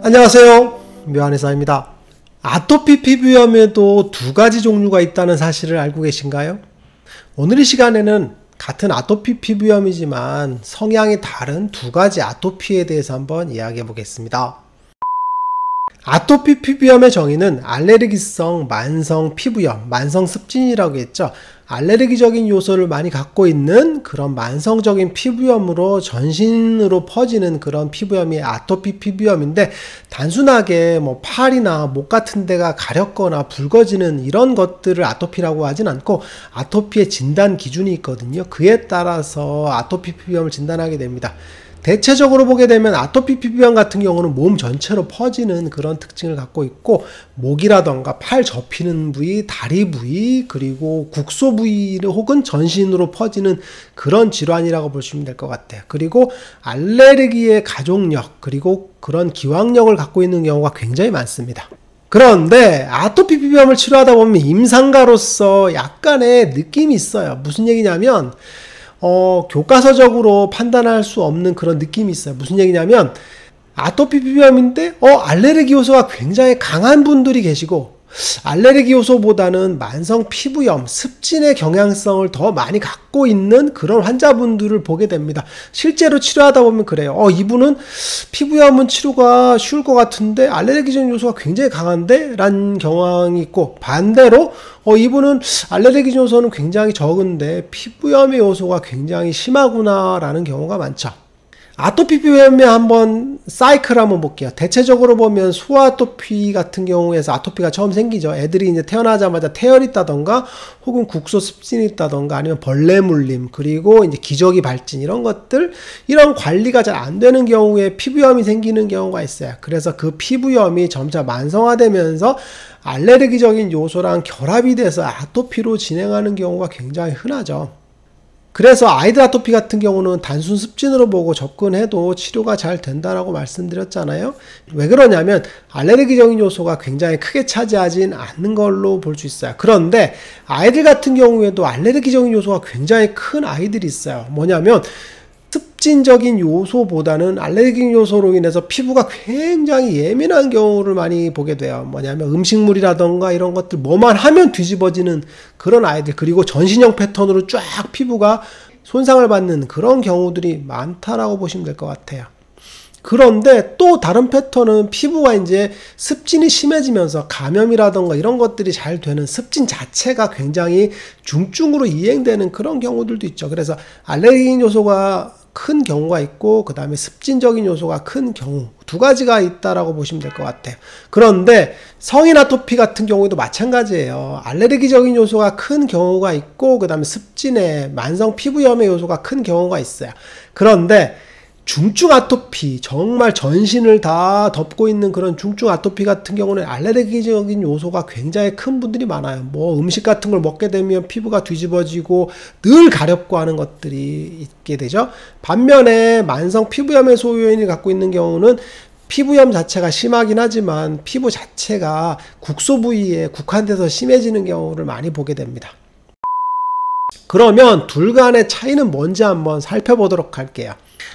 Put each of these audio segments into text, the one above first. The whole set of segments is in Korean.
안녕하세요, 묘한의사입니다. 아토피 피부염에도 두 가지 종류가 있다는 사실을 알고 계신가요? 오늘 이 시간에는 같은 아토피 피부염이지만 성향이 다른 두 가지 아토피에 대해서 한번 이야기해 보겠습니다. 아토피 피부염의 정의는 알레르기성 만성 피부염, 만성 습진이라고 했죠. 알레르기적인 요소를 많이 갖고 있는 그런 만성적인 피부염으로 전신으로 퍼지는 그런 피부염이 아토피 피부염인데, 단순하게 뭐 팔이나 목 같은 데가 가렵거나 붉어지는 이런 것들을 아토피라고 하진 않고 아토피의 진단 기준이 있거든요. 그에 따라서 아토피 피부염을 진단하게 됩니다. 대체적으로 보게 되면 아토피 피부염 같은 경우는 몸 전체로 퍼지는 그런 특징을 갖고 있고, 목이라던가 팔 접히는 부위, 다리 부위, 그리고 국소 부위 혹은 전신으로 퍼지는 그런 질환이라고 보시면 될 것 같아요. 그리고 알레르기의 가족력, 그리고 그런 기왕력을 갖고 있는 경우가 굉장히 많습니다. 그런데 아토피 피부염을 치료하다 보면 임상가로서 약간의 느낌이 있어요. 무슨 얘기냐면 교과서적으로 판단할 수 없는 그런 느낌이 있어요. 무슨 얘기냐면 아토피 피부염인데 알레르기 요소가 굉장히 강한 분들이 계시고, 알레르기 요소보다는 만성 피부염, 습진의 경향성을 더 많이 갖고 있는 그런 환자분들을 보게 됩니다. 실제로 치료하다 보면 그래요. 이분은 피부염은 치료가 쉬울 것 같은데 알레르기적 요소가 굉장히 강한데? 라는 경향이 있고, 반대로 이분은 알레르기 요소는 굉장히 적은데 피부염의 요소가 굉장히 심하구나 라는 경우가 많죠. 아토피 피부염에 한번 사이클 한번 볼게요. 대체적으로 보면 소아토피 같은 경우에서 아토피가 처음 생기죠. 애들이 이제 태어나자마자 태열이 있다던가 혹은 국소 습진이 있다던가 아니면 벌레 물림, 그리고 이제 기저귀 발진, 이런 것들, 이런 관리가 잘 안 되는 경우에 피부염이 생기는 경우가 있어요. 그래서 그 피부염이 점차 만성화되면서 알레르기적인 요소랑 결합이 돼서 아토피로 진행하는 경우가 굉장히 흔하죠. 그래서 아이들 아토피 같은 경우는 단순 습진으로 보고 접근해도 치료가 잘 된다라고 말씀드렸잖아요. 왜 그러냐면 알레르기적인 요소가 굉장히 크게 차지하진 않는 걸로 볼 수 있어요. 그런데 아이들 같은 경우에도 알레르기적인 요소가 굉장히 큰 아이들이 있어요. 뭐냐면 습진적인 요소보다는 알레르기 요소로 인해서 피부가 굉장히 예민한 경우를 많이 보게 돼요. 뭐냐면 음식물이라던가 이런 것들 뭐만 하면 뒤집어지는 그런 아이들, 그리고 전신형 패턴으로 쫙 피부가 손상을 받는 그런 경우들이 많다라고 보시면 될 것 같아요. 그런데 또 다른 패턴은 피부가 이제 습진이 심해지면서 감염이라던가 이런 것들이 잘 되는, 습진 자체가 굉장히 중증으로 이행되는 그런 경우들도 있죠. 그래서 알레르기 요소가 큰 경우가 있고, 그 다음에 습진적인 요소가 큰 경우, 두 가지가 있다라고 보시면 될 것 같아요. 그런데 성인 아토피 같은 경우에도 마찬가지예요. 알레르기적인 요소가 큰 경우가 있고, 그 다음에 습진의 만성 피부염의 요소가 큰 경우가 있어요. 그런데 중증 아토피, 정말 전신을 다 덮고 있는 그런 중증 아토피 같은 경우는 알레르기적인 요소가 굉장히 큰 분들이 많아요. 뭐 음식 같은 걸 먹게 되면 피부가 뒤집어지고 늘 가렵고 하는 것들이 있게 되죠. 반면에 만성 피부염의 소요인을 갖고 있는 경우는 피부염 자체가 심하긴 하지만 피부 자체가 국소 부위에 국한돼서 심해지는 경우를 많이 보게 됩니다. 그러면 둘 간의 차이는 뭔지 한번 살펴보도록 할게요.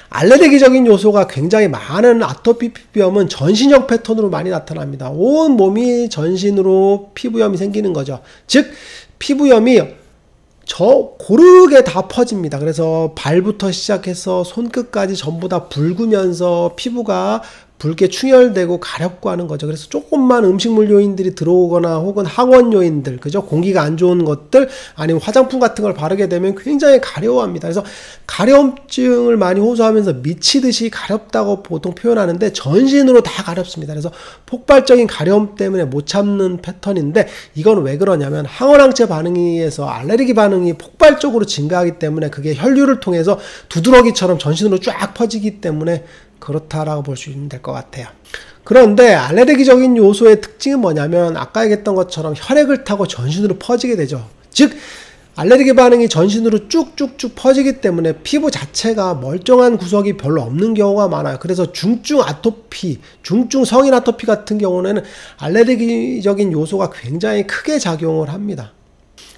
알레르기적인 요소가 굉장히 많은 아토피 피부염은 전신형 패턴으로 많이 나타납니다. 온 몸이 전신으로 피부염이 생기는 거죠. 즉 피부염이 고르게 다 퍼집니다. 그래서 발부터 시작해서 손끝까지 전부 다 붉으면서 피부가 붉게 충혈되고 가렵고 하는 거죠. 그래서 조금만 음식물 요인들이 들어오거나 혹은 항원 요인들, 그죠? 공기가 안 좋은 것들, 아니면 화장품 같은 걸 바르게 되면 굉장히 가려워합니다. 그래서 가려움증을 많이 호소하면서 미치듯이 가렵다고 보통 표현하는데 전신으로 다 가렵습니다. 그래서 폭발적인 가려움 때문에 못 참는 패턴인데, 이건 왜 그러냐면 항원항체 반응에 의해서 알레르기 반응이 폭발적으로 증가하기 때문에 그게 혈류를 통해서 두드러기처럼 전신으로 쫙 퍼지기 때문에 그렇다라고 볼 수 있는 될 것 같아요. 그런데 알레르기적인 요소의 특징은 뭐냐면 아까 얘기했던 것처럼 혈액을 타고 전신으로 퍼지게 되죠. 즉 알레르기 반응이 전신으로 쭉쭉쭉 퍼지기 때문에 피부 자체가 멀쩡한 구석이 별로 없는 경우가 많아요. 그래서 중증 아토피, 중증 성인 아토피 같은 경우는 알레르기적인 요소가 굉장히 크게 작용을 합니다.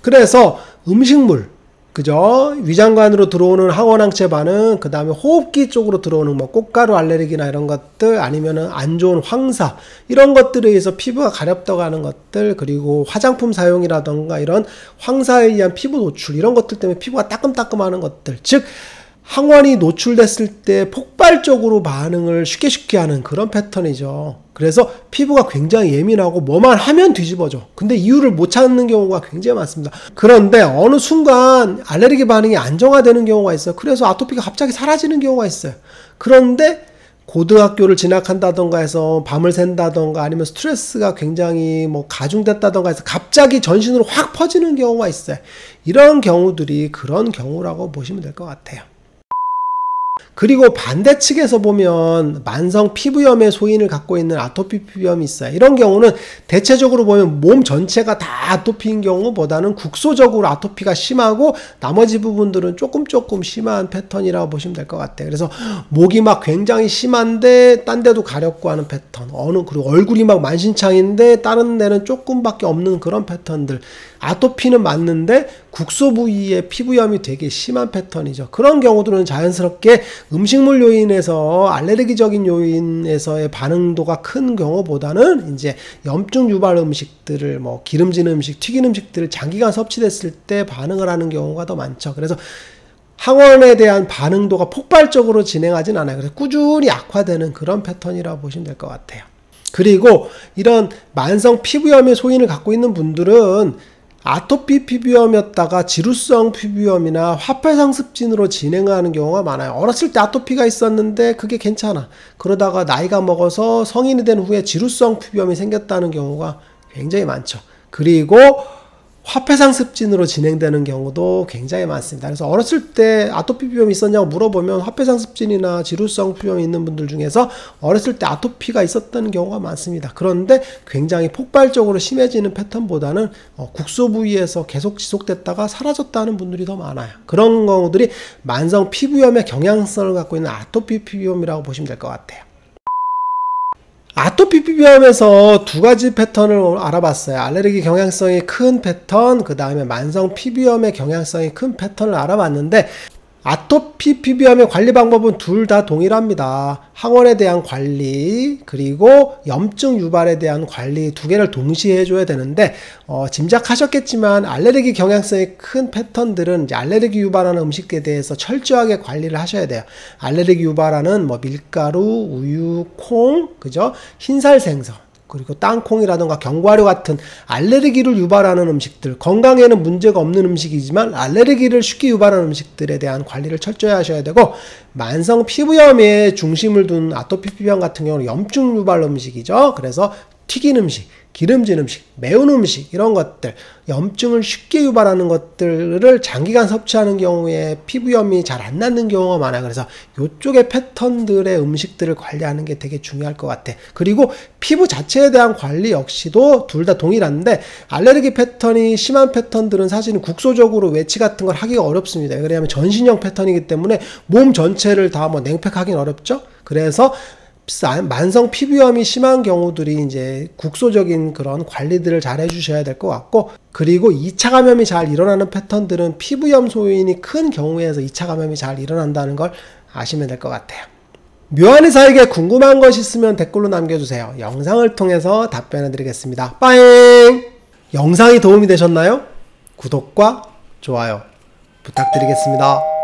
그래서 음식물, 그죠? 위장관으로 들어오는 항원항체 반응, 그 다음에 호흡기 쪽으로 들어오는 뭐 꽃가루 알레르기나 이런 것들, 아니면은 안 좋은 황사, 이런 것들에 의해서 피부가 가렵다고 하는 것들, 그리고 화장품 사용이라던가 이런 황사에 의한 피부 노출, 이런 것들 때문에 피부가 따끔따끔하는 것들, 즉 항원이 노출됐을 때 폭발적으로 반응을 쉽게 하는 그런 패턴이죠. 그래서 피부가 굉장히 예민하고 뭐만 하면 뒤집어져. 근데 이유를 못 찾는 경우가 굉장히 많습니다. 그런데 어느 순간 알레르기 반응이 안정화되는 경우가 있어요. 그래서 아토피가 갑자기 사라지는 경우가 있어요. 그런데 고등학교를 진학한다던가 해서 밤을 샌다던가 아니면 스트레스가 굉장히 뭐 가중됐다던가 해서 갑자기 전신으로 확 퍼지는 경우가 있어요. 이런 경우들이 그런 경우라고 보시면 될 것 같아요. 그리고 반대측에서 보면 만성 피부염의 소인을 갖고 있는 아토피 피부염이 있어요. 이런 경우는 대체적으로 보면 몸 전체가 다 아토피인 경우보다는 국소적으로 아토피가 심하고 나머지 부분들은 조금 심한 패턴이라고 보시면 될 것 같아요. 그래서 목이 막 굉장히 심한데 딴 데도 가렵고 하는 패턴, 그리고 얼굴이 막 만신창인데 다른 데는 조금밖에 없는 그런 패턴들. 아토피는 맞는데 국소 부위에 피부염이 되게 심한 패턴이죠. 그런 경우들은 자연스럽게 음식물 요인에서 알레르기적인 요인에서의 반응도가 큰 경우보다는 이제 염증 유발 음식들을 뭐 기름진 음식, 튀긴 음식들을 장기간 섭취됐을 때 반응을 하는 경우가 더 많죠. 그래서 항원에 대한 반응도가 폭발적으로 진행하진 않아요. 그래서 꾸준히 악화되는 그런 패턴이라고 보시면 될 것 같아요. 그리고 이런 만성 피부염의 소인을 갖고 있는 분들은 아토피 피부염이었다가 지루성 피부염이나 화폐상습진으로 진행하는 경우가 많아요. 어렸을 때 아토피가 있었는데 그게 괜찮아. 그러다가 나이가 먹어서 성인이 된 후에 지루성 피부염이 생겼다는 경우가 굉장히 많죠. 그리고 화폐상습진으로 진행되는 경우도 굉장히 많습니다. 그래서 어렸을 때 아토피 피부염이 있었냐고 물어보면 화폐상습진이나 지루성 피부염이 있는 분들 중에서 어렸을 때 아토피가 있었던 경우가 많습니다. 그런데 굉장히 폭발적으로 심해지는 패턴보다는 국소 부위에서 계속 지속됐다가 사라졌다는 분들이 더 많아요. 그런 경우들이 만성 피부염의 경향성을 갖고 있는 아토피 피부염이라고 보시면 될 것 같아요. 아토피 피부염에서 두 가지 패턴을 알아봤어요. 알레르기 경향성이 큰 패턴, 그 다음에 만성 피부염의 경향성이 큰 패턴을 알아봤는데 아토피 피부염의 관리 방법은 둘 다 동일합니다. 항원에 대한 관리, 그리고 염증 유발에 대한 관리 두 개를 동시에 해줘야 되는데 짐작하셨겠지만 알레르기 경향성이 큰 패턴들은 이제 알레르기 유발하는 음식에 대해서 철저하게 관리를 하셔야 돼요. 알레르기 유발하는 뭐 밀가루, 우유, 콩, 그죠? 흰살 생선, 그리고 땅콩이라든가 견과류 같은 알레르기를 유발하는 음식들, 건강에는 문제가 없는 음식이지만 알레르기를 쉽게 유발하는 음식들에 대한 관리를 철저히 하셔야 되고, 만성 피부염에 중심을 둔 아토피 피부염 같은 경우는 염증 유발 음식이죠. 그래서 튀긴 음식, 기름진 음식, 매운 음식, 이런 것들, 염증을 쉽게 유발하는 것들을 장기간 섭취하는 경우에 피부염이 잘 안 낫는 경우가 많아요. 그래서 이쪽의 패턴들의 음식들을 관리하는 게 되게 중요할 것 같아. 그리고 피부 자체에 대한 관리 역시도 둘 다 동일한데, 알레르기 패턴이 심한 패턴들은 사실은 국소적으로 외치 같은 걸 하기가 어렵습니다. 왜냐하면 전신형 패턴이기 때문에 몸 전체를 다 뭐 냉팩하기는 어렵죠. 그래서 만성 피부염이 심한 경우들이 이제 국소적인 그런 관리들을 잘 해주셔야 될 것 같고, 그리고 2차 감염이 잘 일어나는 패턴들은 피부염 소인이 큰 경우에서 2차 감염이 잘 일어난다는 걸 아시면 될 것 같아요. 묘한 의사에게 궁금한 것이 있으면 댓글로 남겨주세요. 영상을 통해서 답변해 드리겠습니다. 빠잉! 영상이 도움이 되셨나요? 구독과 좋아요 부탁드리겠습니다.